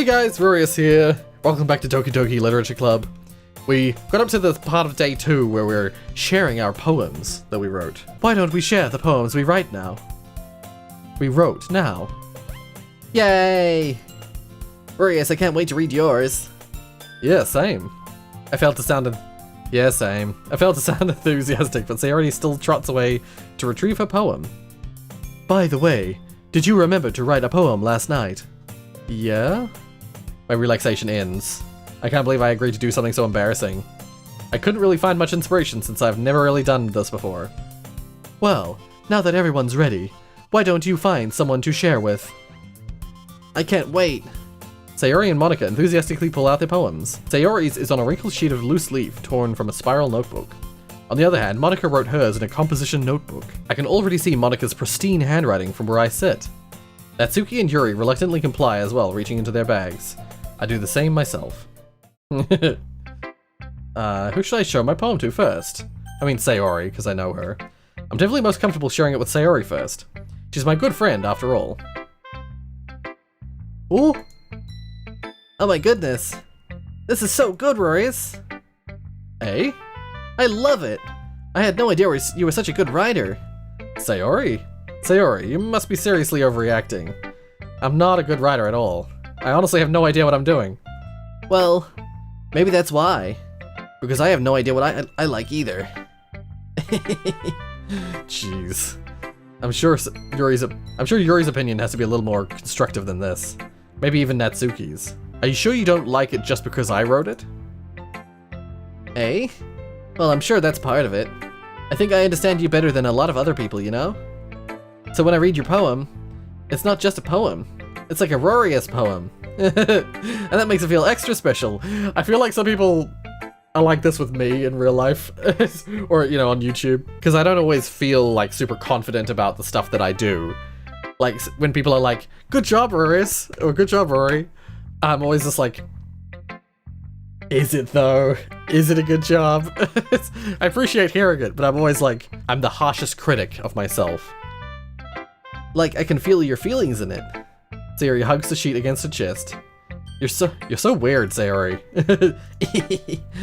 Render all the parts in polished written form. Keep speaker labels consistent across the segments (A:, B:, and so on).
A: Hey guys, Rorius here. Welcome back to Doki Doki Literature Club. We got up to the part of day 2 where we're sharing our poems that we wrote. Why don't we share the poems we write now? We wrote now. Yay! Rorius, I can't wait to read yours. Yeah, same. I failed to sound enthusiastic, but Sayori still trots away to retrieve her poem. By the way, did you remember to write a poem last night? Yeah? My relaxation ends. I can't believe I agreed to do something so embarrassing. I couldn't really find much inspiration since I've never really done this before. Well, now that everyone's ready, why don't you find someone to share with? I can't wait. Sayori and Monica enthusiastically pull out their poems. Sayori's is on a wrinkled sheet of loose leaf torn from a spiral notebook. On the other hand, Monica wrote hers in a composition notebook. I can already see Monica's pristine handwriting from where I sit. Natsuki and Yuri reluctantly comply as well, reaching into their bags. I do the same myself. Who should I show my poem to first? I mean Sayori, because I know her. I'm definitely most comfortable sharing it with Sayori first. She's my good friend, after all. Ooh! Oh my goodness! This is so good, Rorius! Eh? I love it! I had no idea you were such a good writer. Sayori? Sayori, you must be seriously overreacting. I'm not a good writer at all. I honestly have no idea what I'm doing. Well, maybe that's why. Because I have no idea what I like either. Jeez. I'm sure Yuri's opinion has to be a little more constructive than this. Maybe even Natsuki's. Are you sure you don't like it just because I wrote it? Eh? Well, I'm sure that's part of it. I think I understand you better than a lot of other people, you know? So when I read your poem, it's not just a poem. It's like a Rorius poem. And that makes it feel extra special. I feel like some people are like this with me in real life. Or, you know, on YouTube. Because I don't always feel, like, super confident about the stuff that I do. Like, when people are like, good job, Rorius, or good job, Rory. I'm always just like, is it though? Is it a good job? I appreciate hearing it, but I'm always like, I'm the harshest critic of myself. Like, I can feel your feelings in it. Sayori hugs the sheet against her chest. You're so weird, Sayori.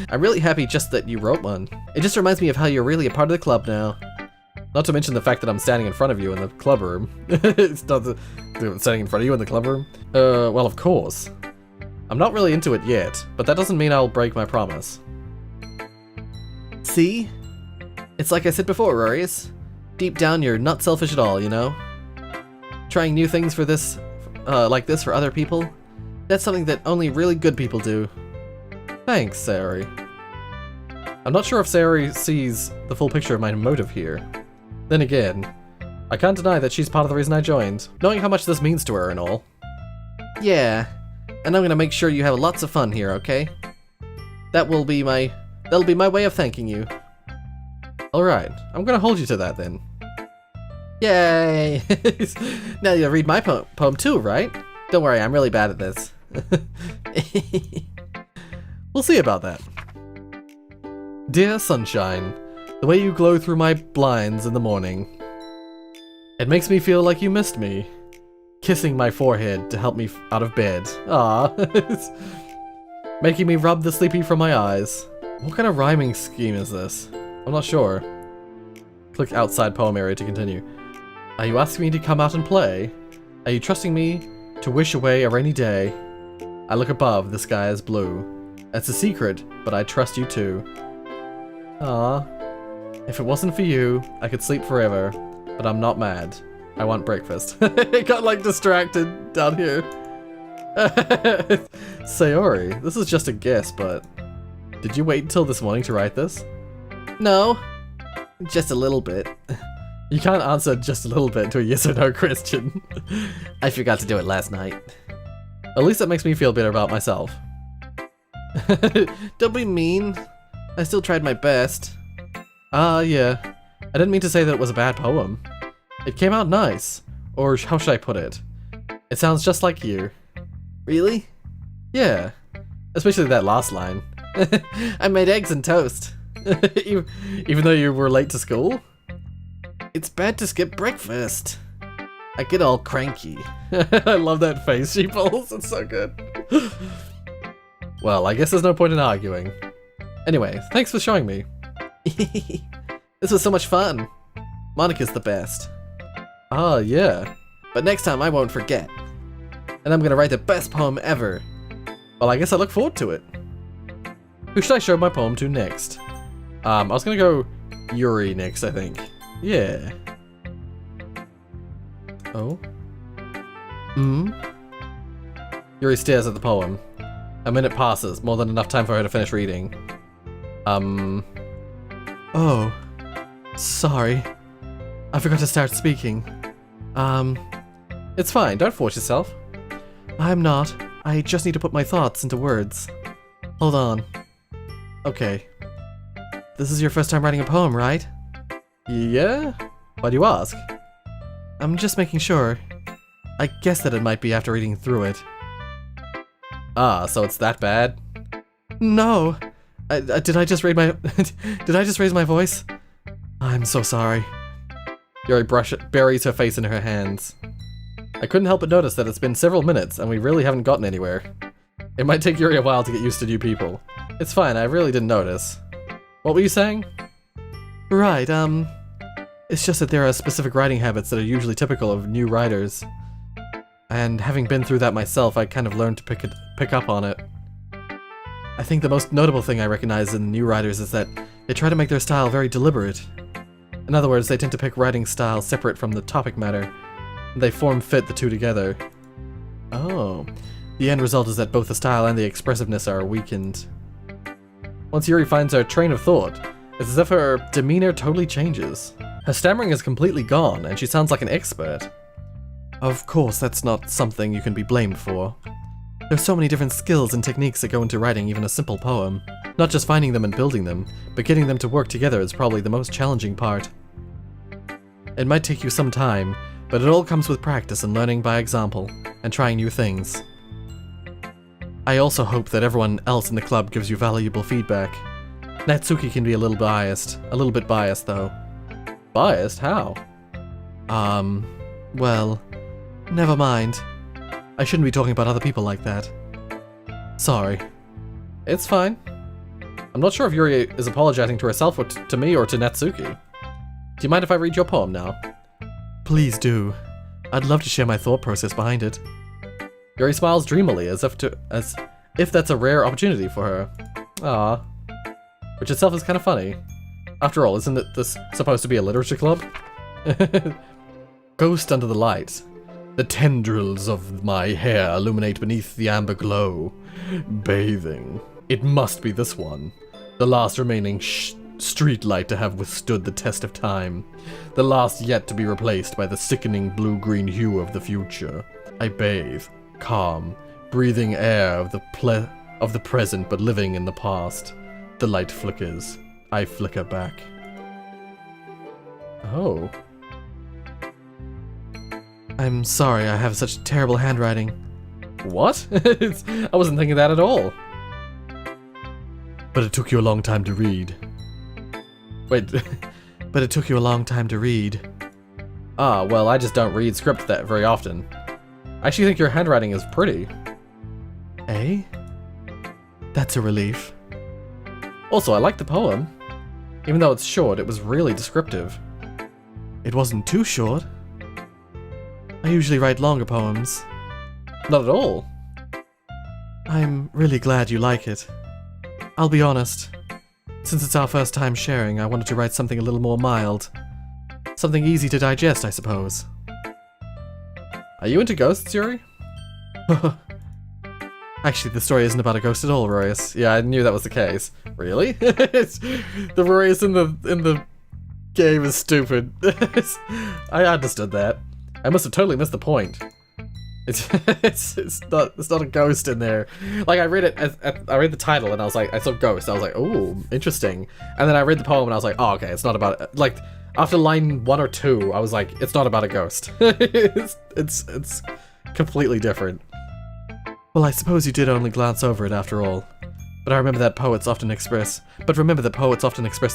A: I'm really happy just that you wrote one. It just reminds me of how you're really a part of the club now. Not to mention the fact that I'm standing in front of you in the club room. It's not standing in front of you in the club room? Well, of course. I'm not really into it yet, but that doesn't mean I'll break my promise. See? It's like I said before, Rorius. Deep down, you're not selfish at all, you know? Trying new things for this, like this for other people, that's something that only really good people do. Thanks, Sayori. I'm not sure if Sayori sees the full picture of my motive here. Then again, I can't deny that she's part of the reason I joined, knowing how much this means to her and all. Yeah, and I'm gonna make sure you have lots of fun here, okay? That'll be my way of thanking you. Alright, I'm gonna hold you to that then. Yay! Now you'll read my poem too, right? Don't worry, I'm really bad at this. We'll see about that. Dear Sunshine, the way you glow through my blinds in the morning. It makes me feel like you missed me. Kissing my forehead to help me out of bed. Ah, making me rub the sleepy from my eyes. What kind of rhyming scheme is this? I'm not sure. Click outside poem area to continue. Are you asking me to come out and play? Are you trusting me to wish away a rainy day? I look above, the sky is blue. It's a secret, but I trust you too. Ah, if it wasn't for you, I could sleep forever, but I'm not mad. I want breakfast. It got like distracted down here. Sayori, this is just a guess, but did you wait until this morning to write this? No, just a little bit. You can't answer just a little bit to a yes or no question. I forgot to do it last night. At least that makes me feel better about myself. Don't be mean. I still tried my best. Yeah. I didn't mean to say that it was a bad poem. It came out nice. Or how should I put it? It sounds just like you. Really? Yeah. Especially that last line. I made eggs and toast. Even though you were late to school? It's bad to skip breakfast. I get all cranky. I love that face she pulls, it's so good. Well, I guess there's no point in arguing. Anyway, thanks for showing me. This was so much fun. Monica's the best. Ah, yeah. But next time I won't forget. And I'm gonna write the best poem ever. Well, I guess I look forward to it. Who should I show my poem to next? I was gonna go Yuri next, I think. Yeah. Oh? Yuri stares at the poem. A minute passes, more than enough time for her to finish reading. Oh. Sorry. I forgot to start speaking. It's fine, don't force yourself. I'm not. I just need to put my thoughts into words. Hold on. Okay. This is your first time writing a poem, right? Yeah? Why do you ask? I'm just making sure. I guess that it might be after reading through it. Ah, so it's that bad? No! Did I just raise my... Did I just raise my voice? I'm so sorry. Yuri buries her face in her hands. I couldn't help but notice that it's been several minutes and we really haven't gotten anywhere. It might take Yuri a while to get used to new people. It's fine, I really didn't notice. What were you saying? Right, it's just that there are specific writing habits that are usually typical of new writers. And having been through that myself, I kind of learned to pick up on it. I think the most notable thing I recognize in new writers is that they try to make their style very deliberate. In other words, they tend to pick writing styles separate from the topic matter, and they form-fit the two together. Oh. The end result is that both the style and the expressiveness are weakened. Once Yuri finds her train of thought, it's as if her demeanor totally changes. Her stammering is completely gone, and she sounds like an expert. Of course, that's not something you can be blamed for. There's so many different skills and techniques that go into writing even a simple poem. Not just finding them and building them, but getting them to work together is probably the most challenging part. It might take you some time, but it all comes with practice and learning by example, and trying new things. I also hope that everyone else in the club gives you valuable feedback. Natsuki can be a little bit biased though. Biased? How? Well, never mind. I shouldn't be talking about other people like that. Sorry. It's fine. I'm not sure if Yuri is apologizing to herself or to me or to Natsuki. Do you mind if I read your poem now? Please do. I'd love to share my thought process behind it. Yuri smiles dreamily as if that's a rare opportunity for her. Ah, which itself is kind of funny. After all, isn't this supposed to be a literature club? Ghost under the light. The tendrils of my hair illuminate beneath the amber glow. Bathing. It must be this one. The last remaining street light to have withstood the test of time. The last yet to be replaced by the sickening blue-green hue of the future. I bathe, calm, breathing air of the present but living in the past. The light flickers. I flicker back. Oh. I'm sorry I have such terrible handwriting. What? I wasn't thinking that at all. But it took you a long time to read. Wait, but it took you a long time to read. Ah, well, I just don't read script that very often. I actually think your handwriting is pretty. Eh? That's a relief. Also, I like the poem. Even though it's short, it was really descriptive. It wasn't too short. I usually write longer poems. Not at all. I'm really glad you like it. I'll be honest. Since it's our first time sharing, I wanted to write something a little more mild. Something easy to digest, I suppose. Are you into ghosts, Yuri? Actually, the story isn't about a ghost at all, Rorius. Yeah, I knew that was the case. Really? The Rorius in the game is stupid. I understood that. I must have totally missed the point. It's not a ghost in there. Like I read it, I read the title and I was like, I saw ghost. I was like, oh, interesting. And then I read the poem and I was like, oh, okay, it's not about like after line 1 or 2, I was like, it's not about a ghost. it's completely different. Well, I suppose you did only glance over it after all. But remember that poets often express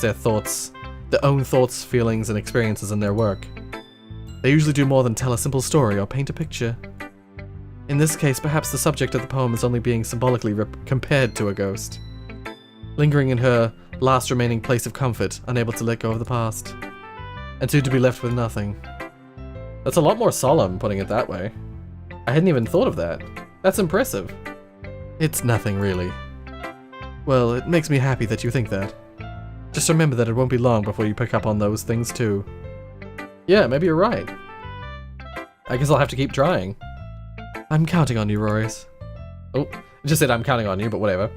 A: their thoughts, their own thoughts, feelings, and experiences in their work. They usually do more than tell a simple story or paint a picture. In this case, perhaps the subject of the poem is only being symbolically compared to a ghost, lingering in her last remaining place of comfort, unable to let go of the past, and soon to be left with nothing. That's a lot more solemn, putting it that way. I hadn't even thought of that. That's impressive. It's nothing, really. Well, it makes me happy that you think that. Just remember that it won't be long before you pick up on those things too. Yeah, maybe you're right. I guess I'll have to keep trying. I'm counting on you, Rorius. Oh, I just said I'm counting on you, but whatever.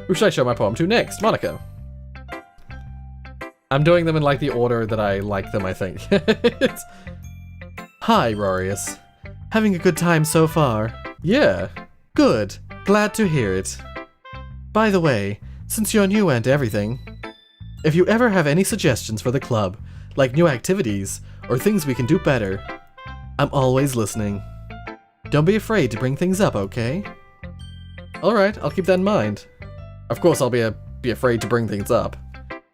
A: Who should I show my poem to next? Monica. I'm doing them in like the order that I like them, I think. Hi, Rorius. Having a good time so far? Yeah. Good. Glad to hear it. By the way, since you're new and everything, if you ever have any suggestions for the club, like new activities, or things we can do better, I'm always listening. Don't be afraid to bring things up, okay? Alright, I'll keep that in mind. Of course I'll be afraid to bring things up,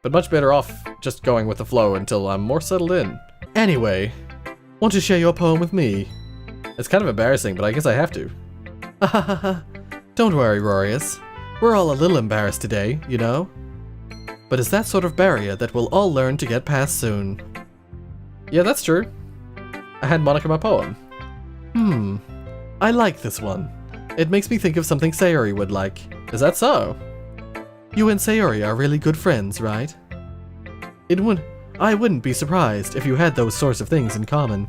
A: but much better off just going with the flow until I'm more settled in. Anyway, want to share your poem with me? It's kind of embarrassing, but I guess I have to. Don't worry, Rorius. We're all a little embarrassed today, you know? But it's that sort of barrier that we'll all learn to get past soon. Yeah, that's true. I hand Monica my poem. I like this one. It makes me think of something Sayori would like. Is that so? You and Sayori are really good friends, right? I wouldn't be surprised if you had those sorts of things in common.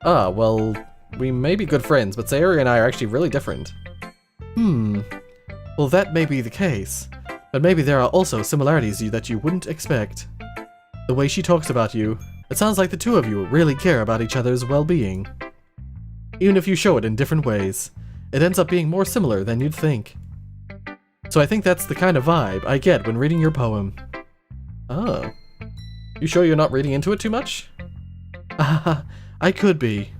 A: Ah, well, we may be good friends, but Sayori and I are actually really different. Well, that may be the case, but maybe there are also similarities that you wouldn't expect. The way she talks about you, it sounds like the two of you really care about each other's well-being. Even if you show it in different ways, it ends up being more similar than you'd think. So I think that's the kind of vibe I get when reading your poem. Oh. You sure you're not reading into it too much? I could be.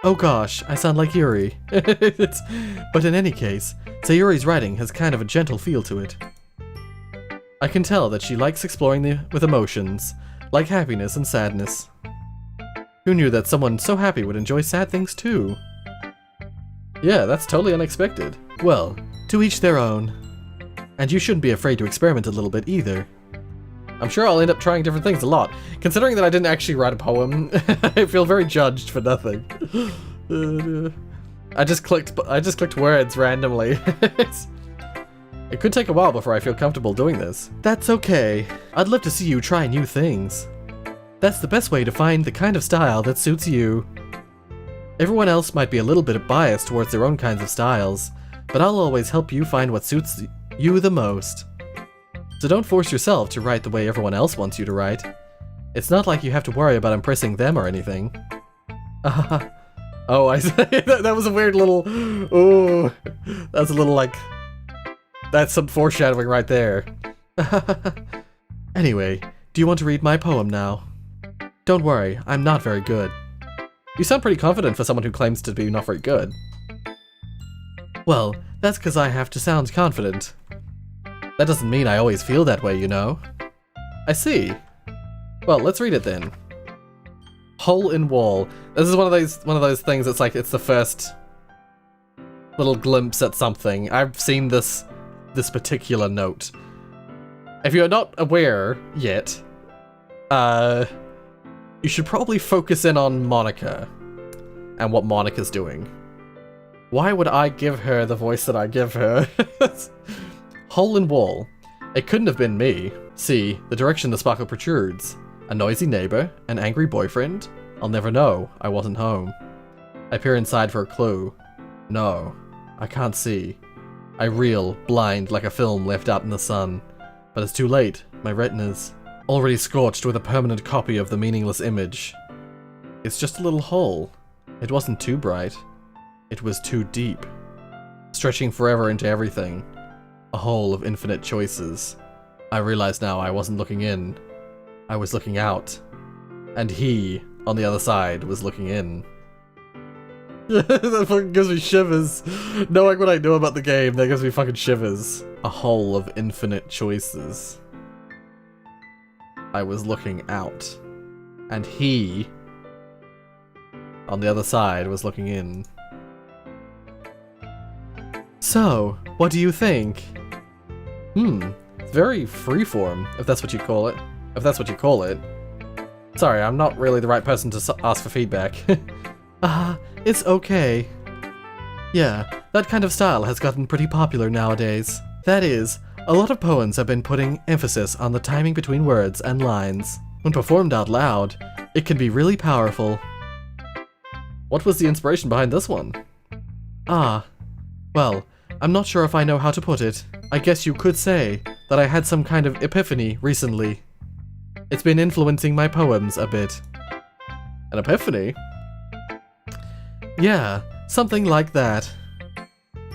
A: Oh gosh, I sound like Yuri. But in any case, Sayori's writing has kind of a gentle feel to it. I can tell that she likes exploring with emotions, like happiness and sadness. Who knew that someone so happy would enjoy sad things too? Yeah, that's totally unexpected. Well, to each their own. And you shouldn't be afraid to experiment a little bit either. I'm sure I'll end up trying different things a lot. Considering that I didn't actually write a poem, I feel very judged for nothing. I just clicked words randomly. It could take a while before I feel comfortable doing this. That's okay. I'd love to see you try new things. That's the best way to find the kind of style that suits you. Everyone else might be a little bit biased towards their own kinds of styles, but I'll always help you find what suits you the most. So don't force yourself to write the way everyone else wants you to write. It's not like you have to worry about impressing them or anything. Oh, I that was a weird little... Oh, that's a little like... That's some foreshadowing right there. Anyway, do you want to read my poem now? Don't worry, I'm not very good. You sound pretty confident for someone who claims to be not very good. Well, that's because I have to sound confident. That doesn't mean I always feel that way, you know? I see. Well, let's read it then. Hole in wall. This is one of those things that's like it's the first little glimpse at something. I've seen this particular note. If you're not aware yet, you should probably focus in on Monica and what Monica's doing. Why would I give her the voice that I give her? Hole in wall. It couldn't have been me. See, the direction the sparkle protrudes. A noisy neighbor? An angry boyfriend? I'll never know. I wasn't home. I peer inside for a clue. No, I can't see. I reel, blind, like a film left out in the sun. But it's too late. My retina's already scorched with a permanent copy of the meaningless image. It's just a little hole. It wasn't too bright. It was too deep. Stretching forever into everything. A hole of infinite choices. I realize now I wasn't looking in. I was looking out. And he, on the other side, was looking in. That fucking gives me shivers. Knowing what I know about the game, that gives me fucking shivers. A hole of infinite choices. I was looking out. And he, on the other side, was looking in. So, what do you think? It's very freeform, if that's what you call it. If that's what you call it. Sorry, I'm not really the right person to ask for feedback. It's okay. Yeah, that kind of style has gotten pretty popular nowadays. That is, a lot of poems have been putting emphasis on the timing between words and lines. When performed out loud, it can be really powerful. What was the inspiration behind this one? Well, I'm not sure if I know how to put it. I guess you could say that I had some kind of epiphany recently. It's been influencing my poems a bit. An epiphany? Yeah, something like that.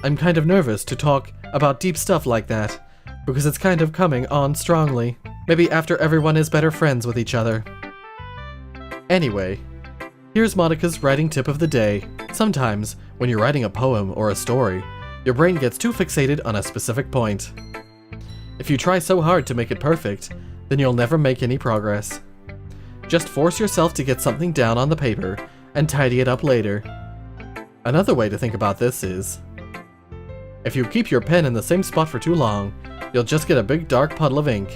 A: I'm kind of nervous to talk about deep stuff like that, because it's kind of coming on strongly. Maybe after everyone is better friends with each other. Anyway, here's Monica's writing tip of the day. Sometimes, when you're writing a poem or a story, your brain gets too fixated on a specific point. If you try so hard to make it perfect, then you'll never make any progress. Just force yourself to get something down on the paper and tidy it up later. Another way to think about this is, if you keep your pen in the same spot for too long, you'll just get a big dark puddle of ink.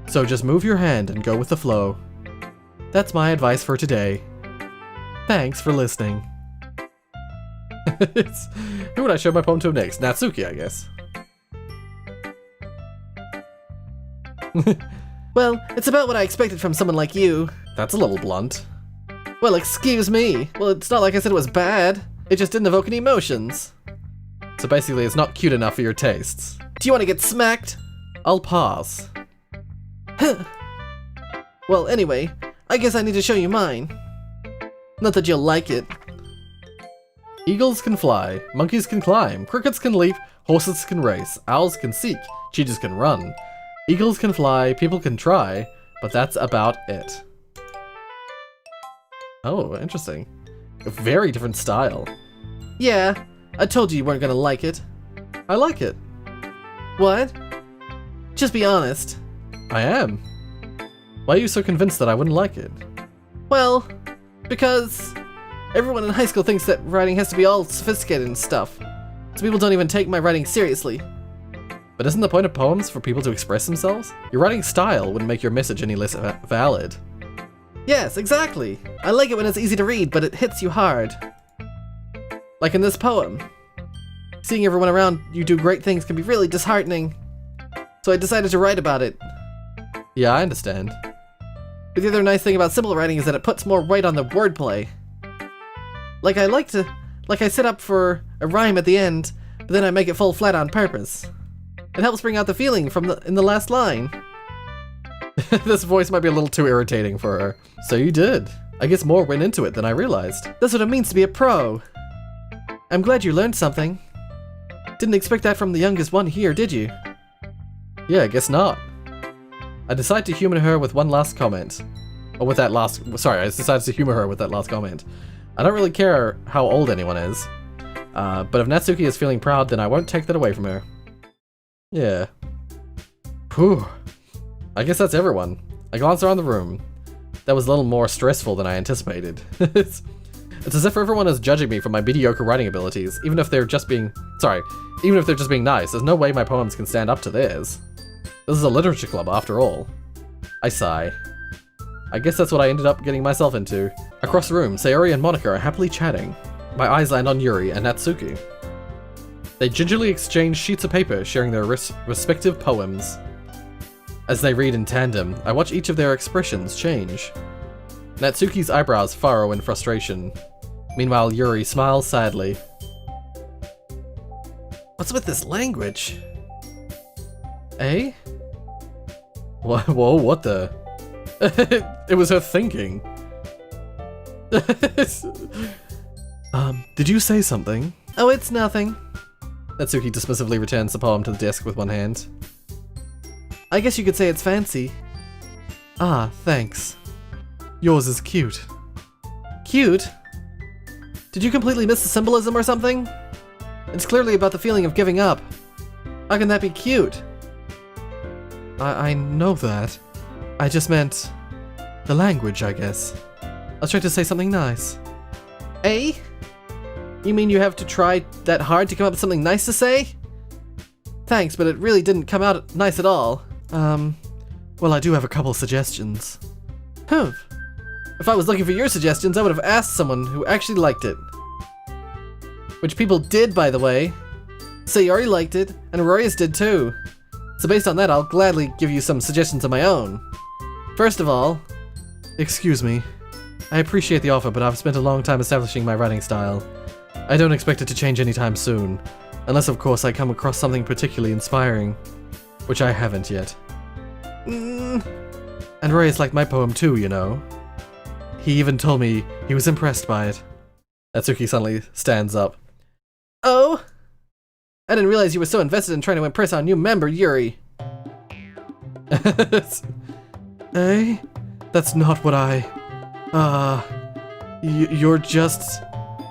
A: So just move your hand and go with the flow. That's my advice for today. Thanks for listening. Who would I show my poem to next? Natsuki, I guess.
B: Well, it's about what I expected from someone like you.
A: That's a little blunt.
B: Well, excuse me. Well, it's not like I said it was bad. It just didn't evoke any emotions.
A: So basically, it's not cute enough for your tastes.
B: Do you want to get smacked?
A: I'll pass.
B: Well, anyway, I guess I need to show you mine. Not that you'll like it.
A: Eagles can fly, monkeys can climb, crickets can leap, horses can race, owls can seek, cheetahs can run. Eagles can fly, people can try, but that's about it. Oh, interesting. A very different style.
B: Yeah, I told you weren't gonna like it.
A: I like it.
B: What? Just be honest.
A: I am. Why are you so convinced that I wouldn't like it?
B: Well, because everyone in high school thinks that writing has to be all sophisticated and stuff. So people don't even take my writing seriously.
A: But isn't the point of poems for people to express themselves? Your writing style wouldn't make your message any less valid.
B: Yes, exactly. I like it when it's easy to read, but it hits you hard. Like in this poem. Seeing everyone around you do great things can be really disheartening. So I decided to write about it.
A: Yeah, I understand.
B: But the other nice thing about simple writing is that it puts more weight on the wordplay. Like I set up for a rhyme at the end, but then I make it fall flat on purpose. It helps bring out the feeling in the last line.
A: This voice might be a little too irritating for her. So you did. I guess more went into it than I realized.
B: That's what it means to be a pro. I'm glad you learned something. Didn't expect that from the youngest one here, did you?
A: Yeah, I guess not. I decided to humor her with one last comment. Or with that last... Sorry, I decided to humor her with that last comment. I don't really care how old anyone is. But if Natsuki is feeling proud, then I won't take that away from her. Yeah. Whew. I guess that's everyone. I glanced around the room. That was a little more stressful than I anticipated. It's as if everyone is judging me for my mediocre writing abilities, even if they're just being... Sorry, even if they're just being nice. There's no way my poems can stand up to theirs. This is a literature club, after all. I sigh. I guess that's what I ended up getting myself into. Across the room, Sayori and Monica are happily chatting. My eyes land on Yuri and Natsuki. They gingerly exchange sheets of paper, sharing their respective poems. As they read in tandem, I watch each of their expressions change. Natsuki's eyebrows furrow in frustration. Meanwhile, Yuri smiles sadly.
B: What's with this language?
A: Eh? Whoa, what the? It was her thinking. Did you say something?
B: Oh, it's nothing.
A: Natsuki dismissively returns the poem to the desk with one hand.
B: I guess you could say it's fancy.
A: Ah, thanks. Yours is cute.
B: Cute? Did you completely miss the symbolism or something? It's clearly about the feeling of giving up. How can that be cute?
A: I know that. I just meant the language, I guess. I was trying to say something nice.
B: Eh? You mean you have to try that hard to come up with something nice to say? Thanks, but it really didn't come out nice at all.
A: Well, I do have a couple suggestions.
B: Humph. If I was looking for your suggestions, I would have asked someone who actually liked it. Which people did, by the way. Sayori liked it, and Rorius did too. So based on that, I'll gladly give you some suggestions of my own. First of all...
A: Excuse me. I appreciate the offer, but I've spent a long time establishing my writing style. I don't expect it to change anytime soon. Unless, of course, I come across something particularly inspiring. Which I haven't yet. And Rorius liked my poem too, you know. He even told me he was impressed by it. Natsuki suddenly stands up.
B: Oh? I didn't realize you were so invested in trying to impress our new member, Yuri.
A: Eh? That's not what I... you're just...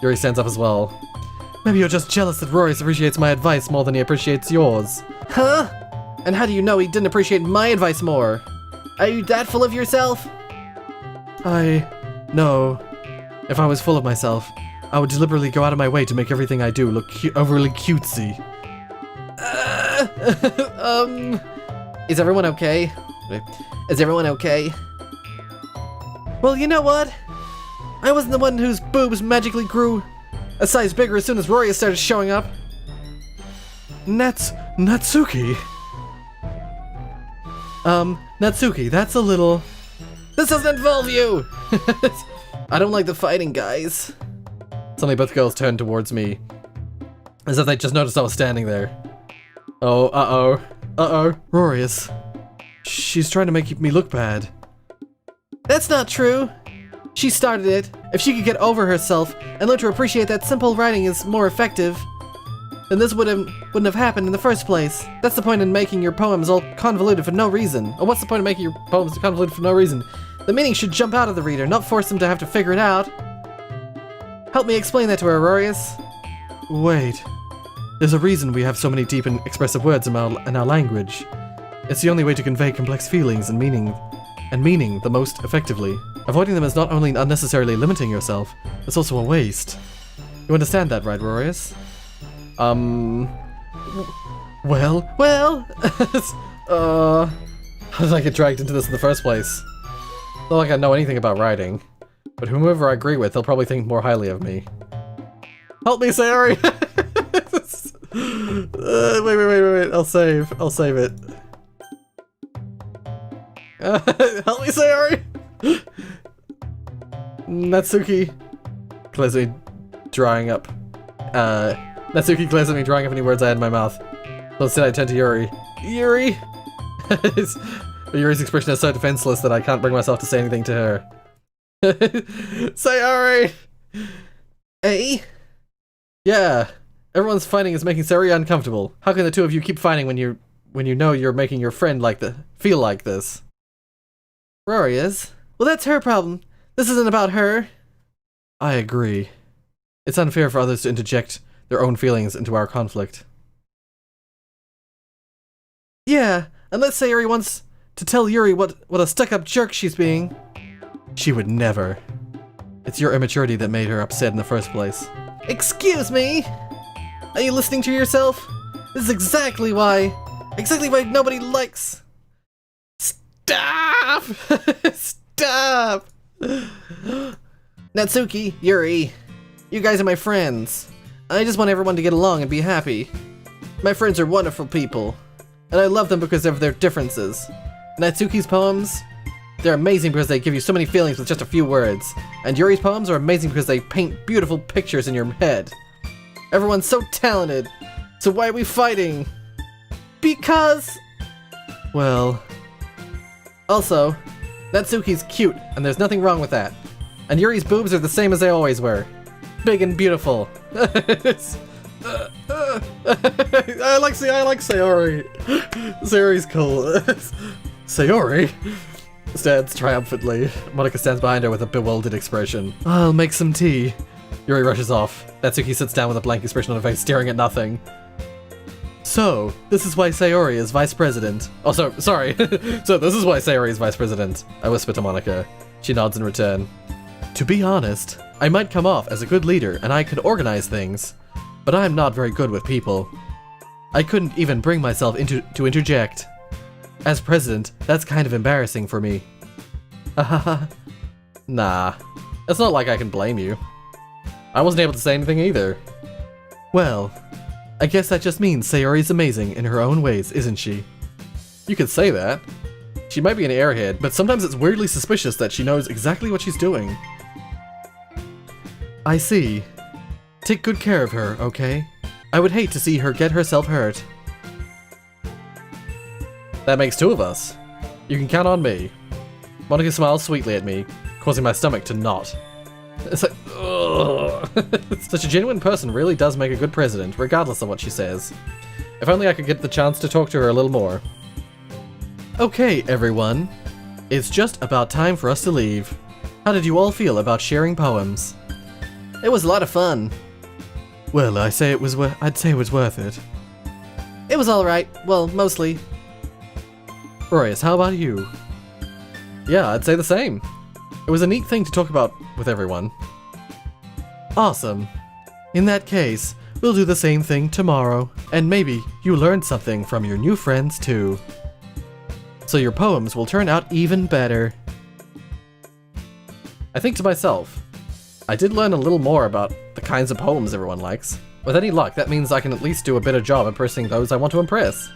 A: Yuri stands up as well. Maybe you're just jealous that Rorius appreciates my advice more than he appreciates yours.
B: Huh? And how do you know he didn't appreciate my advice more? Are you that full of yourself?
A: No. If I was full of myself, I would deliberately go out of my way to make everything I do look overly cutesy.
B: Is everyone okay? Is everyone okay? Well, you know what? I wasn't the one whose boobs magically grew a size bigger as soon as Rorius started showing up.
A: Natsuki? Natsuki, that's a little...
B: This doesn't involve you! I don't like the fighting, guys.
A: Suddenly both girls turned towards me, as if they just noticed I was standing there. Oh, uh-oh. Rorius. She's trying to make me look bad.
B: That's not true. She started it. If she could get over herself and learn to appreciate that simple writing is more effective, then this wouldn't have happened in the first place. That's the point in making your poems all convoluted for no reason. Or what's the point of making your poems convoluted for no reason? The meaning should jump out of the reader, not force them to have to figure it out. Help me explain that to her, Rorius.
A: Wait. There's a reason we have so many deep and expressive words in our language. It's the only way to convey complex feelings and meaning the most effectively. Avoiding them is not only unnecessarily limiting yourself, it's also a waste. You understand that, right, Rorius? Well, how did I get dragged into this in the first place? Not like I know anything about writing, but whomever I agree with, they'll probably think more highly of me. Help me, Sayori! Wait, I'll save it. Help me, Sayori! Natsuki glares at me, drying up. Natsuki glares at me, drawing up any words I had in my mouth. So instead I turn to Yuri. Yuri! But Yuri's expression is so defenseless that I can't bring myself to say anything to her. Sayori!
B: Hey?
A: Yeah. Everyone's fighting is making Sayori uncomfortable. How can the two of you keep fighting when you know you're making your friend feel like this?
B: Rorius? Well, that's her problem. This isn't about her.
A: I agree. It's unfair for others to interject their own feelings into our conflict.
B: Yeah, unless Sayori wants to tell Yuri what a stuck-up jerk she's being.
A: She would never. It's your immaturity that made her upset in the first place.
B: Excuse me? Are you listening to yourself? This is exactly why nobody likes... Stop! Stop! Natsuki, Yuri, you guys are my friends. I just want everyone to get along and be happy. My friends are wonderful people, and I love them because of their differences. Natsuki's poems, they're amazing because they give you so many feelings with just a few words. And Yuri's poems are amazing because they paint beautiful pictures in your head. Everyone's so talented, so why are we fighting? Because...
A: Well...
B: Also, Natsuki's cute, and there's nothing wrong with that. And Yuri's boobs are the same as they always were. Big and beautiful.
A: I like Sayori. Sayori's cool. Sayori stands triumphantly. Monika stands behind her with a bewildered expression. I'll make some tea. Yuri rushes off. Natsuki sits down with a blank expression on her face, staring at nothing. So, this is why Sayori is vice president. Oh, sorry. So this is why Sayori is vice president. I whisper to Monika. She nods in return. To be honest, I might come off as a good leader and I could organize things, but I'm not very good with people. I couldn't even bring myself to interject. As president, that's kind of embarrassing for me. Hahaha. Nah, it's not like I can blame you. I wasn't able to say anything either. Well, I guess that just means Sayori's amazing in her own ways, isn't she? You could say that. She might be an airhead, but sometimes it's weirdly suspicious that she knows exactly what she's doing. I see. Take good care of her, okay? I would hate to see her get herself hurt. That makes two of us. You can count on me. Monica smiles sweetly at me, causing my stomach to knot. It's like, ugh. Such a genuine person really does make a good president, regardless of what she says. If only I could get the chance to talk to her a little more. Okay, everyone. It's just about time for us to leave. How did you all feel about sharing poems?
B: It was a lot of fun.
A: Well, I'd say it was worth it.
B: It was alright. Well, mostly.
A: Rorius, how about you? Yeah, I'd say the same. It was a neat thing to talk about with everyone. Awesome. In that case, we'll do the same thing tomorrow, and maybe you learned something from your new friends too. So your poems will turn out even better. I think to myself, I did learn a little more about the kinds of poems everyone likes. With any luck, that means I can at least do a better job impressing those I want to impress.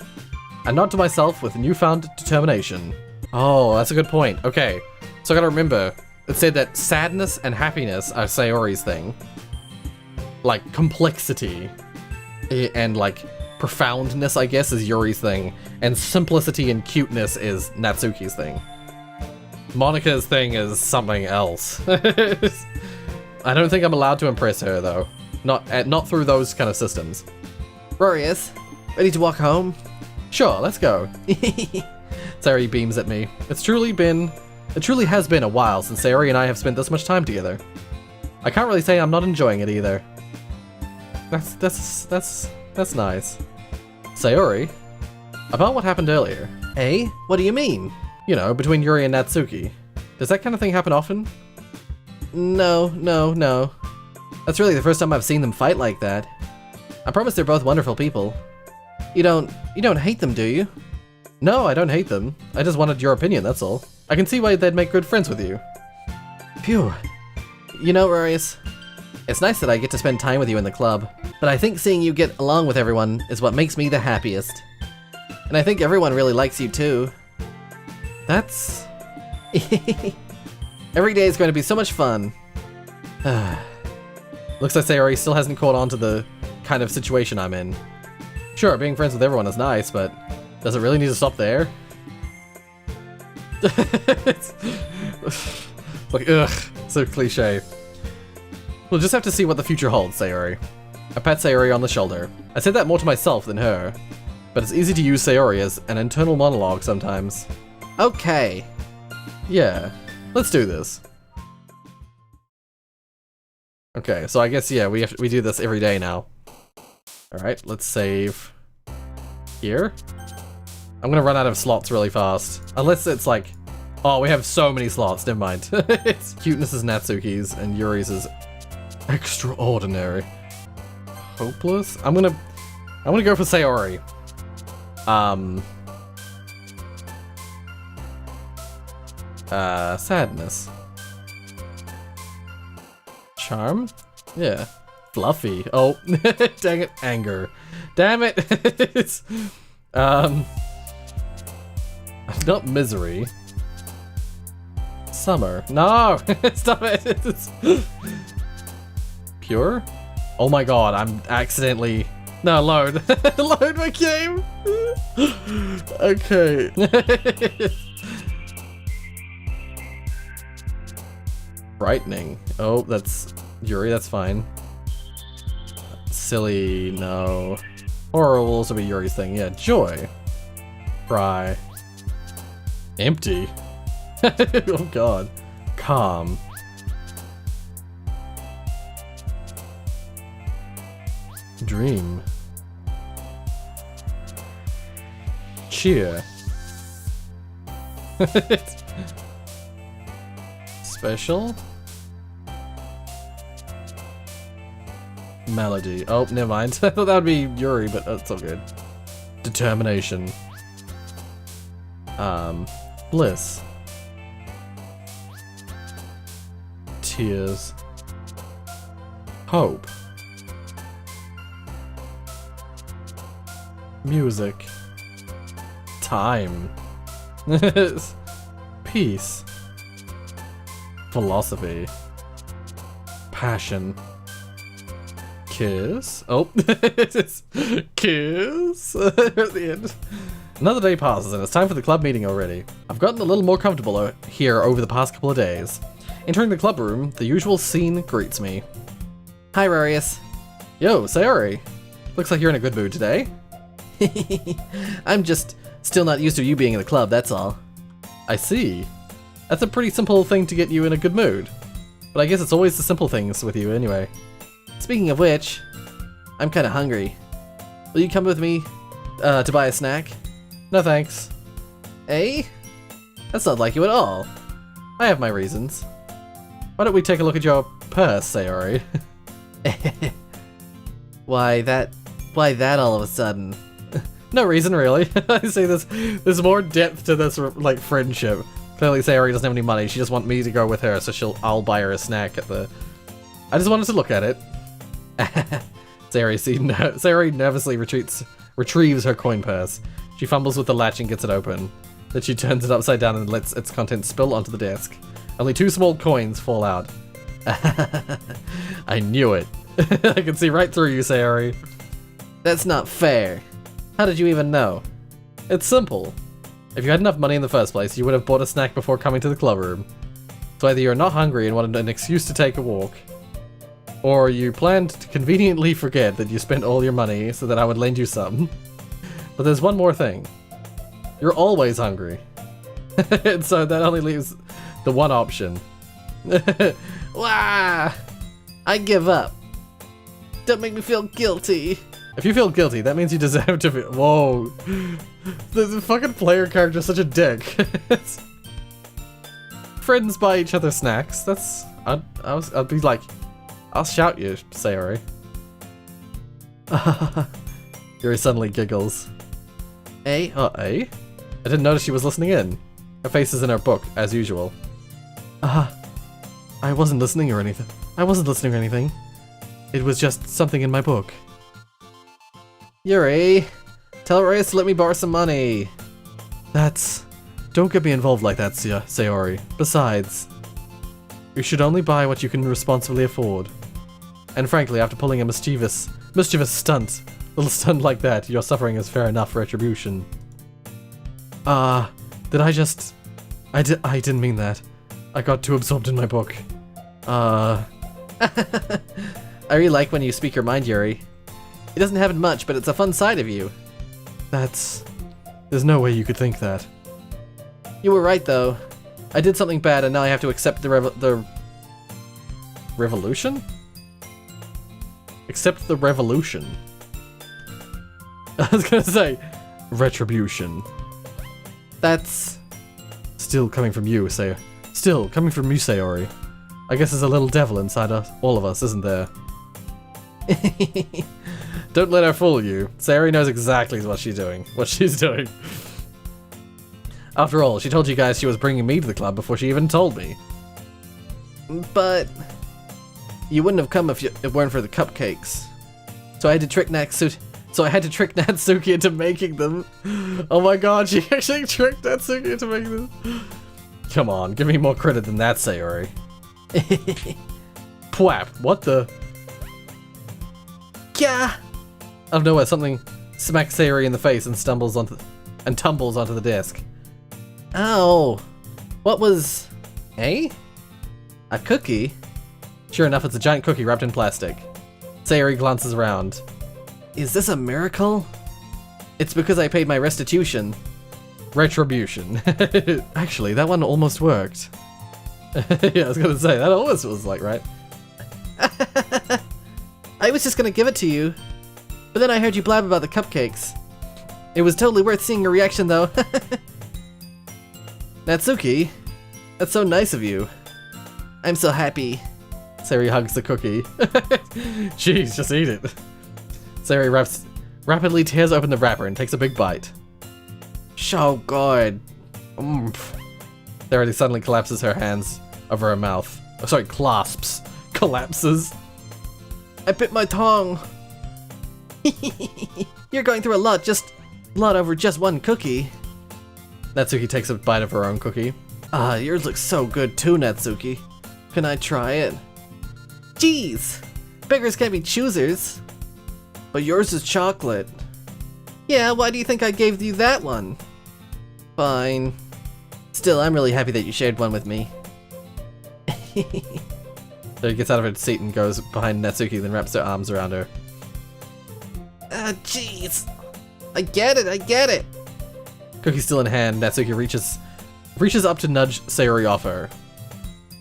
A: I nod to myself with newfound determination. Oh, that's a good point. Okay, so I gotta remember, it said that sadness and happiness are Sayori's thing. Like, complexity and, like, profoundness, I guess, is Yuri's thing. And simplicity and cuteness is Natsuki's thing. Monika's thing is something else. I don't think I'm allowed to impress her, though. Not through those kind of systems.
B: Rorius, ready to walk home?
A: Sure, let's go. Sayori beams at me. It truly has been a while since Sayori and I have spent this much time together. I can't really say I'm not enjoying it either. That's nice. Sayori, about what happened earlier.
B: Eh? What do you mean?
A: You know, between Yuri and Natsuki. Does that kind of thing happen often?
B: No.
A: That's really the first time I've seen them fight like that. I promise they're both wonderful people.
B: You don't hate them, do you?
A: No, I don't hate them. I just wanted your opinion, that's all. I can see why they'd make good friends with you.
B: Phew. You know, Rorius, it's nice that I get to spend time with you in the club, but I think seeing you get along with everyone is what makes me the happiest. And I think everyone really likes you too.
A: That's...
B: Every day is going to be so much fun.
A: Looks like Sayori still hasn't caught on to the kind of situation I'm in. Sure, being friends with everyone is nice, but does it really need to stop there? It's like, ugh, so cliche. We'll just have to see what the future holds, Sayori. I pat Sayori on the shoulder. I said that more to myself than her, but it's easy to use Sayori as an internal monologue sometimes.
B: Okay.
A: Yeah, let's do this. Okay, so I guess, yeah, we do this every day now. Alright, let's save here. I'm gonna run out of slots really fast. Unless it's like... Oh, we have so many slots, never mind. It's cuteness is Natsuki's, and Yuri's is extraordinary. Hopeless? I'm gonna go for Sayori. Sadness. Charm? Yeah. Fluffy. Oh, dang it. Anger. Damn it. It's, not misery. Summer. No! Stop it. It's... Pure? Oh my god, I'm accidentally... No, load. Load my game! Okay. Brightening. Oh, that's... Yuri, that's fine. Silly, no. Horror will also be Yuri's thing. Yeah, joy. Cry. Empty. Oh god. Calm. Dream. Cheer. Special? Melody. Oh, never mind. I thought that would be Yuri, but that's all good. Determination. Bliss. Tears. Hope. Music. Time. Peace. Philosophy. Passion. Kiss. Oh, kiss at the end. Another day passes and it's time for the club meeting already. I've gotten a little more comfortable here over the past couple of days. Entering the club room, the usual scene greets me.
B: Hi, Rorius.
A: Yo, Sayori. Looks like you're in a good mood today.
B: I'm just still not used to you being in the club, that's all.
A: I see. That's a pretty simple thing to get you in a good mood. But I guess it's always the simple things with you anyway.
B: Speaking of which, I'm kinda hungry. Will you come with me to buy a snack?
A: No thanks.
B: Eh? That's not like you at all.
A: I have my reasons. Why don't we take a look at your purse, Sayori?
B: Why that all of a sudden?
A: No reason, really. I see there's more depth to this, like, friendship. Clearly Sayori doesn't have any money, she just wants me to go with her, so I'll buy her a snack at the... I just wanted to look at it. Sayori nervously retrieves her coin purse. She fumbles with the latch and gets it open. Then she turns it upside down and lets its contents spill onto the desk. Only 2 small coins fall out. I knew it. I can see right through you, Sayori.
B: That's not fair. How did you even know?
A: It's simple. If you had enough money in the first place, you would have bought a snack before coming to the club room. So either you're not hungry and wanted an excuse to take a walk, or you planned to conveniently forget that you spent all your money so that I would lend you some. But there's one more thing. You're always hungry. And so that only leaves the one option.
B: Wah! I give up. Don't make me feel guilty.
A: If you feel guilty, that means you deserve to feel— Whoa. The fucking player character is such a dick. Friends buy each other snacks. That's... I'd be like... I'll shout you, Sayori. Yuri suddenly giggles.
B: Eh?
A: Eh? I didn't notice she was listening in. Her face is in her book, as usual. I wasn't listening or anything. It was just something in my book.
B: Yuri, tell Rorius to let me borrow some money.
A: Don't get me involved like that, Sayori. Besides, you should only buy what you can responsibly afford. And frankly, after pulling a mischievous stunt, little stunt like that, your suffering is fair enough retribution. I didn't mean that. I got too absorbed in my book.
B: I really like when you speak your mind, Yuri. It doesn't happen much, but it's a fun side of you.
A: There's no way you could think that.
B: You were right, though. I did something bad, and now I have to accept the
A: revolution? Accept the revolution. I was gonna say, retribution.
B: That's...
A: Still coming from you, Sayori. I guess there's a little devil inside us, all of us, isn't there? Don't let her fool you. Sayori knows exactly what she's doing. After all, she told you guys she was bringing me to the club before she even told me.
B: But... you wouldn't have come if it weren't for the cupcakes. So I had to trick Natsuki into making them.
A: Oh my god, she actually tricked Natsuki into making them. Come on, give me more credit than that, Sayori. Pwap, what the?
B: Yeah.
A: Out of nowhere, something smacks Sayori in the face and tumbles onto the desk.
B: Ow. What was... Eh? A cookie?
A: Sure enough, it's a giant cookie wrapped in plastic. Sayori glances around.
B: Is this a miracle? It's because I paid my restitution.
A: Retribution. Actually, that one almost worked. Yeah, I was gonna say, that almost was like, right?
B: I was just gonna give it to you, but then I heard you blab about the cupcakes. It was totally worth seeing your reaction, though. Natsuki, that's so nice of you. I'm so happy.
A: Sayori hugs the cookie. Jeez, just eat it. Sayori rapidly tears open the wrapper and takes a big bite. So good. Sayori suddenly collapses her hands over her mouth. Oh, sorry, clasps. Collapses.
B: I bit my tongue. You're going through a lot over just one cookie.
A: Natsuki takes a bite of her own cookie.
B: Ah, yours looks so good too, Natsuki. Can I try it? Jeez! Beggars can't be choosers. But yours is chocolate. Yeah, why do you think I gave you that one? Fine. Still, I'm really happy that you shared one with me.
A: So he gets out of her seat and goes behind Natsuki, then wraps her arms around her.
B: Ah, jeez! I get it!
A: Cookie still in hand, Natsuki reaches up to nudge Sayori off her.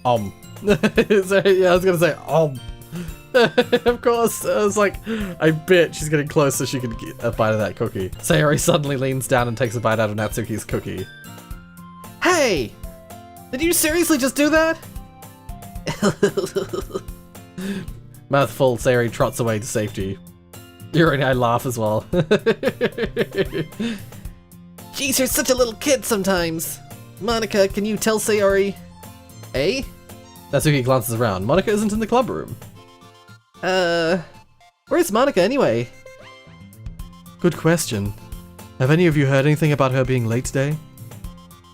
A: Yeah, I was gonna say, Of course, I was like, I bet she's getting close so she can get a bite of that cookie. Sayori suddenly leans down and takes a bite out of Natsuki's cookie.
B: Hey! Did you seriously just do that?
A: Mouthful, Sayori trots away to safety. Yuri and I laugh as well.
B: Jeez, you're such a little kid sometimes. Monica, can you tell Sayori? Eh?
A: Natsuki glances around. Monica isn't in the club room.
B: Where's Monica anyway?
A: Good question. Have any of you heard anything about her being late today?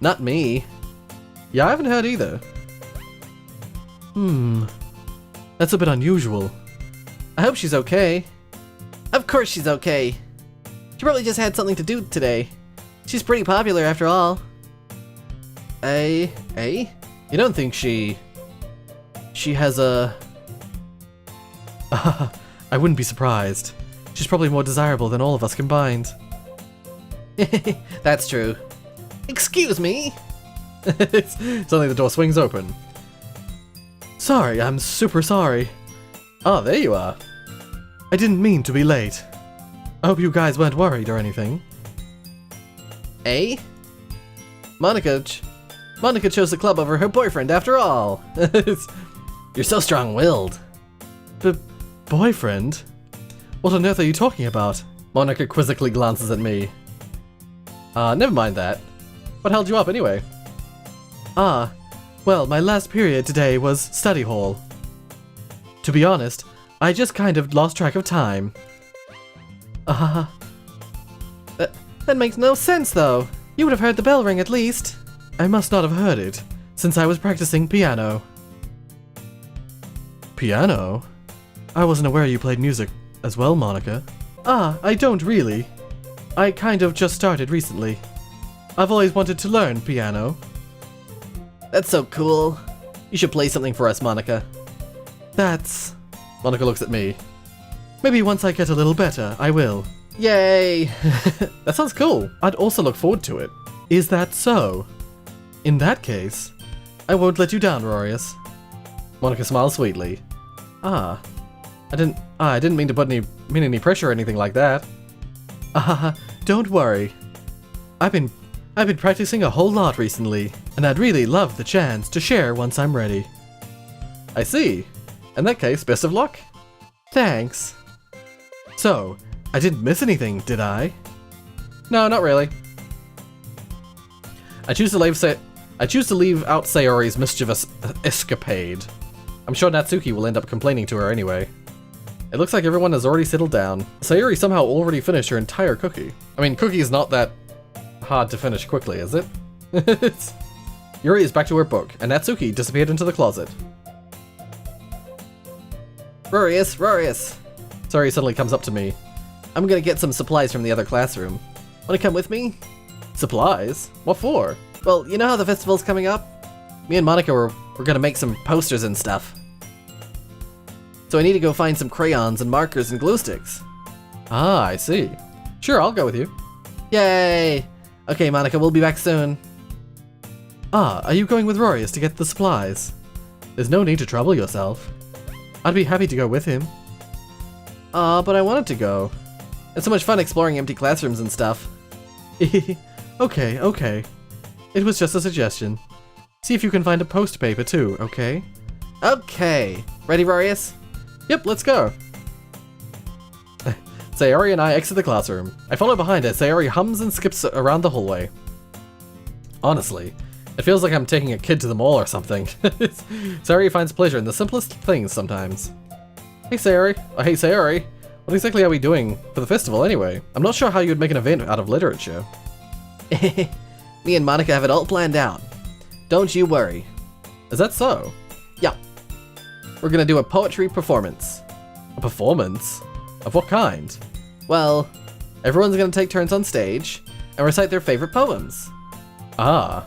B: Not me.
A: Yeah, I haven't heard either. That's a bit unusual.
B: I hope she's okay. Of course she's okay. She probably just had something to do today. She's pretty popular after all. Eh? You don't think she has a...
A: I wouldn't be surprised. She's probably more desirable than all of us combined.
B: That's true. Excuse me?
A: Suddenly the door swings open. Sorry, I'm super sorry. Oh, there you are. I didn't mean to be late. I hope you guys weren't worried or anything.
B: Eh? Monica chose the club over her boyfriend after all. You're so strong-willed.
A: Boyfriend? What on earth are you talking about? Monica quizzically glances at me. Never mind that. What held you up anyway?
B: Well, my last period today was study hall.
A: To be honest, I just kind of lost track of time.
B: That makes no sense, though. You would have heard the bell ring at least.
A: I must not have heard it, since I was practicing piano. Piano? I wasn't aware you played music as well, Monica. I don't really. I kind of just started recently. I've always wanted to learn piano.
B: That's so cool. You should play something for us, Monica.
A: That's... Monica looks at me. Maybe once I get a little better, I will.
B: Yay!
A: That sounds cool. I'd also look forward to it. Is that so? In that case, I won't let you down, Rorius. Monica smiles sweetly. I didn't mean to put any pressure or anything like that. Don't worry. I've been practicing a whole lot recently, and I'd really love the chance to share once I'm ready. I see. In that case, best of luck. Thanks. So, I didn't miss anything, did I? No, not really. I choose to leave out Sayori's mischievous escapade. I'm sure Natsuki will end up complaining to her anyway. It looks like everyone has already settled down. Sayori somehow already finished her entire cookie. I mean, cookie is not that hard to finish quickly, is it? Yuri is back to her book, and Natsuki disappeared into the closet.
B: Rorius!
A: Sayori suddenly comes up to me.
B: I'm gonna get some supplies from the other classroom. Wanna come with me?
A: Supplies? What for?
B: Well, you know how the festival's coming up? Me and Monica we're gonna make some posters and stuff. So I need to go find some crayons and markers and glue sticks.
A: I see. Sure, I'll go with you.
B: Yay! Okay, Monica, we'll be back soon.
A: Are you going with Rorius to get the supplies? There's no need to trouble yourself. I'd be happy to go with him.
B: But I wanted to go. It's so much fun exploring empty classrooms and stuff.
A: Okay. It was just a suggestion. See if you can find a post paper too, okay?
B: Okay. Ready, Rorius?
A: Yep, let's go. Sayori and I exit the classroom. I follow behind as Sayori hums and skips around the hallway. Honestly, it feels like I'm taking a kid to the mall or something. Sayori finds pleasure in the simplest things sometimes. Hey Sayori. Oh, hey Sayori. What exactly are we doing for the festival anyway? I'm not sure how you'd make an event out of literature.
B: Me and Monica have it all planned out. Don't you worry.
A: Is that so?
B: Yeah. We're gonna do a poetry performance.
A: A performance? Of what kind?
B: Well, everyone's gonna take turns on stage and recite their favorite poems.
A: Ah,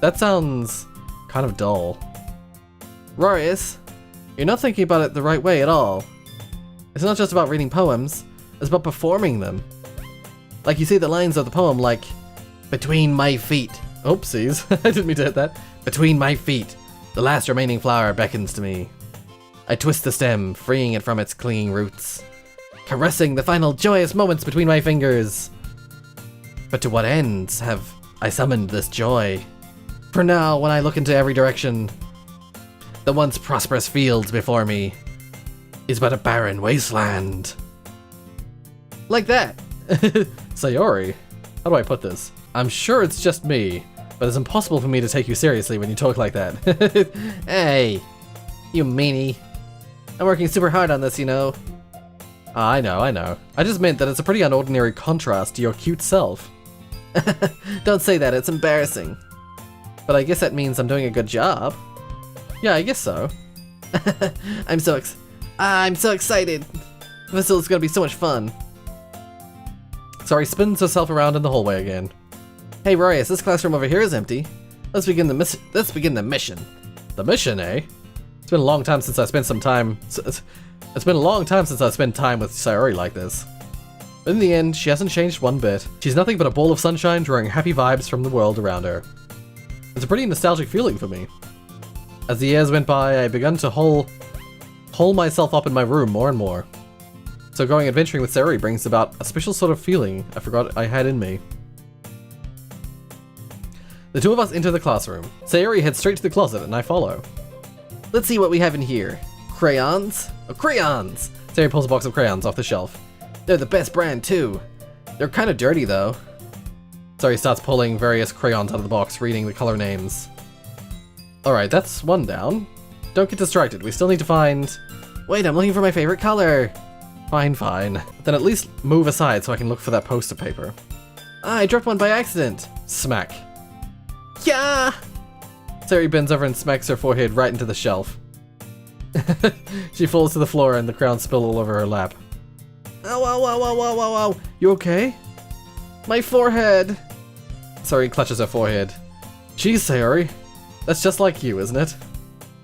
A: that sounds kind of dull.
B: Rorius, you're not thinking about it the right way at all. It's not just about reading poems, it's about performing them. Like you see the lines of the poem like, between my feet.
A: Oopsies, I didn't mean to hit that.
B: Between my feet, the last remaining flower beckons to me. I twist the stem, freeing it from its clinging roots, caressing the final joyous moments between my fingers. But to what ends have I summoned this joy? For now, when I look into every direction, the once prosperous fields before me is but a barren wasteland. Like that.
A: Sayori, how do I put this? I'm sure it's just me, but it's impossible for me to take you seriously when you talk like that.
B: Hey, you meanie. I'm working super hard on this, you know.
A: I know. I just meant that it's a pretty unordinary contrast to your cute self.
B: Don't say that, it's embarrassing. But I guess that means I'm doing a good job.
A: Yeah, I guess so.
B: I'm so excited. The festival's gonna be so much fun.
A: Sayori spins herself around in the hallway again.
B: Hey Rorius, this classroom over here is empty. Let's begin the mission.
A: The mission, eh? It's been a long time since I spent some time. It's been a long time since I spent time with Sayori like this. But in the end, she hasn't changed one bit. She's nothing but a ball of sunshine drawing happy vibes from the world around her. It's a pretty nostalgic feeling for me. As the years went by, I began to hole myself up in my room more and more. So going adventuring with Sayori brings about a special sort of feeling I forgot I had in me. The two of us enter the classroom. Sayori heads straight to the closet and I follow.
B: Let's see what we have in here. Crayons? Oh, crayons!
A: Sayori pulls a box of crayons off the shelf.
B: They're the best brand too. They're kind of dirty though.
A: Sayori starts pulling various crayons out of the box, reading the color names. Alright, that's one down. Don't get distracted, we still need to find...
B: Wait, I'm looking for my favorite color.
A: Fine. Then at least move aside so I can look for that poster paper.
B: I dropped one by accident.
A: Smack.
B: Yeah!
A: Sayori bends over and smacks her forehead right into the shelf. She falls to the floor and the crayons spill all over her lap.
B: Ow. You okay? My forehead.
A: Sayori clutches her forehead. Geez, Sayori. That's just like you, isn't it?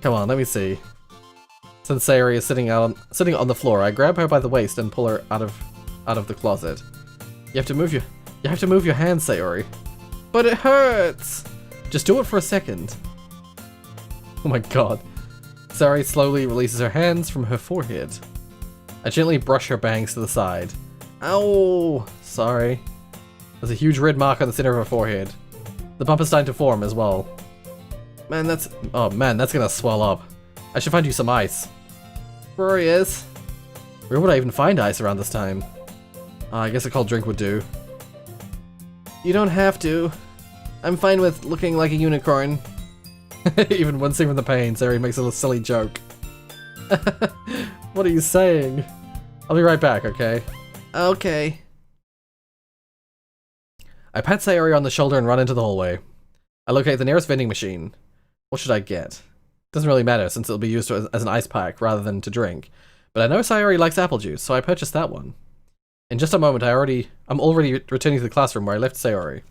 A: Come on, let me see. Since Sayori is sitting on the floor, I grab her by the waist and pull her out of the closet. You have to move your hands, Sayori.
B: But it hurts.
A: Just do it for a second. Oh my god. Sayori slowly releases her hands from her forehead. I gently brush her bangs to the side.
B: Ow!
A: Sorry. There's a huge red mark on the center of her forehead. The bump is starting to form as well. Oh man, that's gonna swell up. I should find you some ice.
B: Rorius.
A: Where would I even find ice around this time? I guess a cold drink would do.
B: You don't have to. I'm fine with looking like a unicorn.
A: Even wincing from the pain, Sayori makes a silly joke. What are you saying? I'll be right back, okay?
B: Okay.
A: I pat Sayori on the shoulder and run into the hallway. I locate the nearest vending machine. What should I get? Doesn't really matter since it'll be used as an ice pack rather than to drink. But I know Sayori likes apple juice, so I purchased that one. In just a moment, I'm already returning to the classroom where I left Sayori.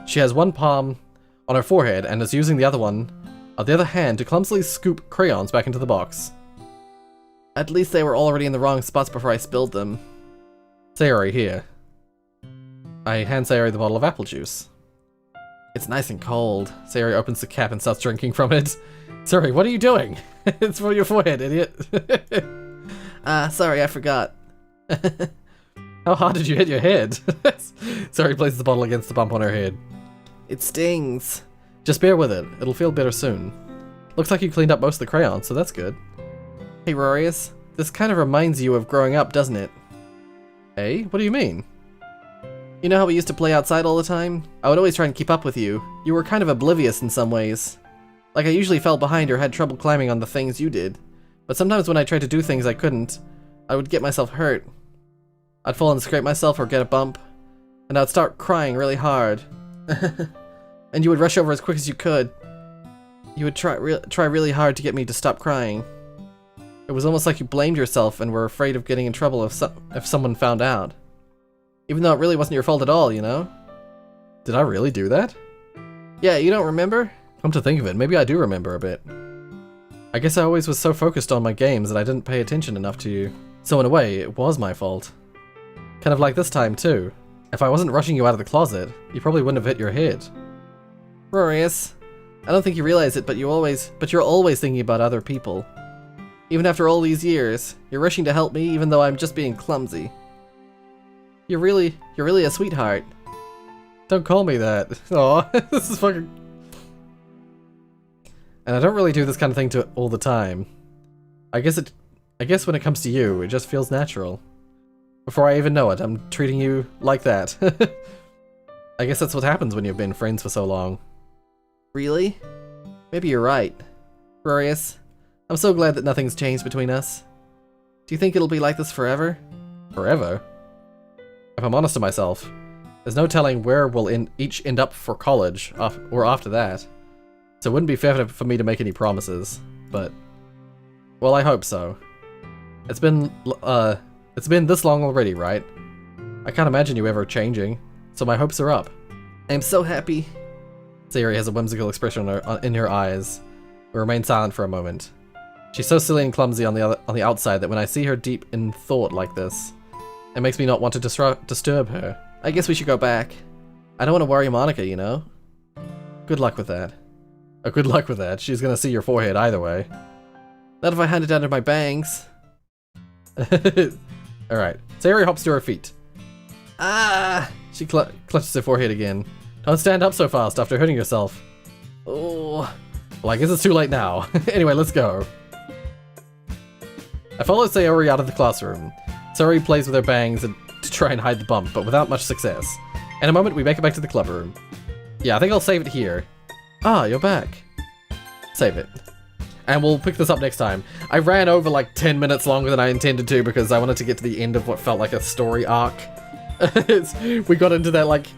A: She has one palm on her forehead and is using the other hand to clumsily scoop crayons back into the box.
B: At least they were already in the wrong spots before I spilled them.
A: Sayori, here. I hand Sayori the bottle of apple juice. It's nice and cold. Sayori opens the cap and starts drinking from it. Sayori, what are you doing? It's for your forehead, idiot.
B: Sorry, I forgot.
A: How hard did you hit your head? Sayori places the bottle against the bump on her head.
B: It stings.
A: Just bear with it. It'll feel better soon. Looks like you cleaned up most of the crayons, so that's good.
B: Hey Rorius, this kind of reminds you of growing up, doesn't it?
A: Hey, what do you mean?
B: You know how we used to play outside all the time? I would always try and keep up with you. You were kind of oblivious in some ways. Like I usually fell behind or had trouble climbing on the things you did. But sometimes when I tried to do things I couldn't, I would get myself hurt. I'd fall and scrape myself or get a bump, and I'd start crying really hard. And you would rush over as quick as you could. You would try really hard to get me to stop crying. It was almost like you blamed yourself and were afraid of getting in trouble if someone found out. Even though it really wasn't your fault at all, you know?
A: Did I really do that?
B: Yeah, you don't remember?
A: Come to think of it, maybe I do remember a bit. I guess I always was so focused on my games that I didn't pay attention enough to you. So in a way, it was my fault. Kind of like this time too. If I wasn't rushing you out of the closet, you probably wouldn't have hit your head.
B: Rorius, I don't think you realize it, but you're always thinking about other people. Even after all these years, you're rushing to help me even though I'm just being clumsy. You're really a sweetheart.
A: Don't call me that. Aw, this is fucking... And I don't really do this kind of thing all the time. I guess when it comes to you, it just feels natural. Before I even know it, I'm treating you like that. I guess that's what happens when you've been friends for so long.
B: Really? Maybe you're right. Rorius, I'm so glad that nothing's changed between us. Do you think it'll be like this forever?
A: Forever? If I'm honest to myself, there's no telling where we'll each end up for college, or after that. So it wouldn't be fair for me to make any promises, but... Well, I hope so. It's been this long already, right? I can't imagine you ever changing, so my hopes are up.
B: I'm so happy.
A: Sayori has a whimsical expression in her eyes. We remain silent for a moment. She's so silly and clumsy on the outside that when I see her deep in thought like this, it makes me not want to disturb her.
B: I guess we should go back. I don't want to worry Monica, you know?
A: Good luck with that. Oh, good luck with that. She's gonna see your forehead either way.
B: Not if I hand it under my bangs.
A: Alright. Sayori hops to her feet.
B: Ah!
A: She clutches her forehead again. Don't stand up so fast after hurting yourself.
B: Oh.
A: Well, I guess it's too late now. Anyway, let's go. I follow Sayori out of the classroom. Sayori plays with her bangs to try and hide the bump, but without much success. In a moment, we make it back to the club room. Yeah, I think I'll save it here.
B: Ah, you're back.
A: Save it. And we'll pick this up next time. I ran over like 10 minutes longer than I intended to because I wanted to get to the end of what felt like a story arc. We got into that like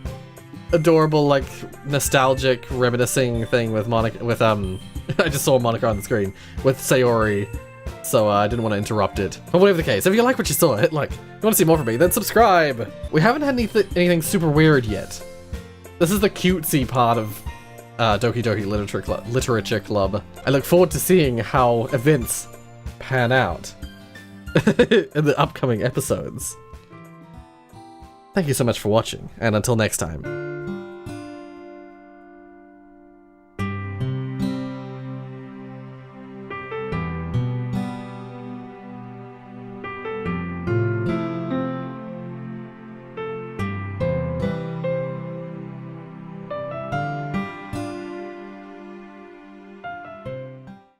A: adorable, like nostalgic reminiscing thing with Monica, I just saw Monica on the screen, with Sayori. So I didn't want to interrupt it. But whatever the case, if you like what you saw, hit like. If you want to see more from me, then subscribe. We haven't had anything super weird yet. This is the cutesy part of Doki Doki Literature Club. I look forward to seeing how events pan out in the upcoming episodes. Thank you so much for watching, and until next time.